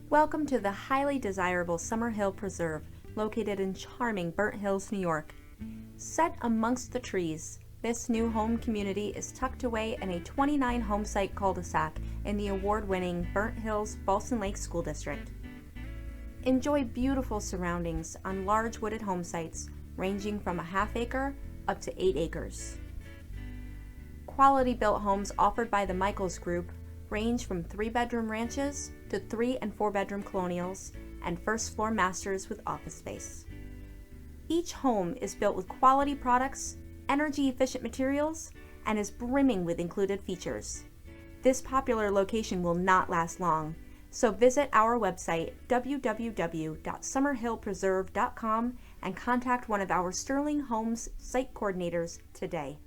Welcome to the highly desirable Summerhill Preserve, located in charming Burnt Hills, New York. Set amongst the trees, this new home community is tucked away in a 29-home site cul-de-sac in the award-winning Burnt Hills Balsam Lake School District. Enjoy beautiful surroundings on large wooded home sites ranging from a half acre up to 8 acres. Quality built homes offered by the Michaels Group range from 3-bedroom ranches to 3- and 4-bedroom colonials and first-floor masters with office space. Each home is built with quality products, energy-efficient materials, and is brimming with included features. This popular location will not last long, so visit our website www.summerhillpreserve.com and contact one of our Sterling Homes site coordinators today.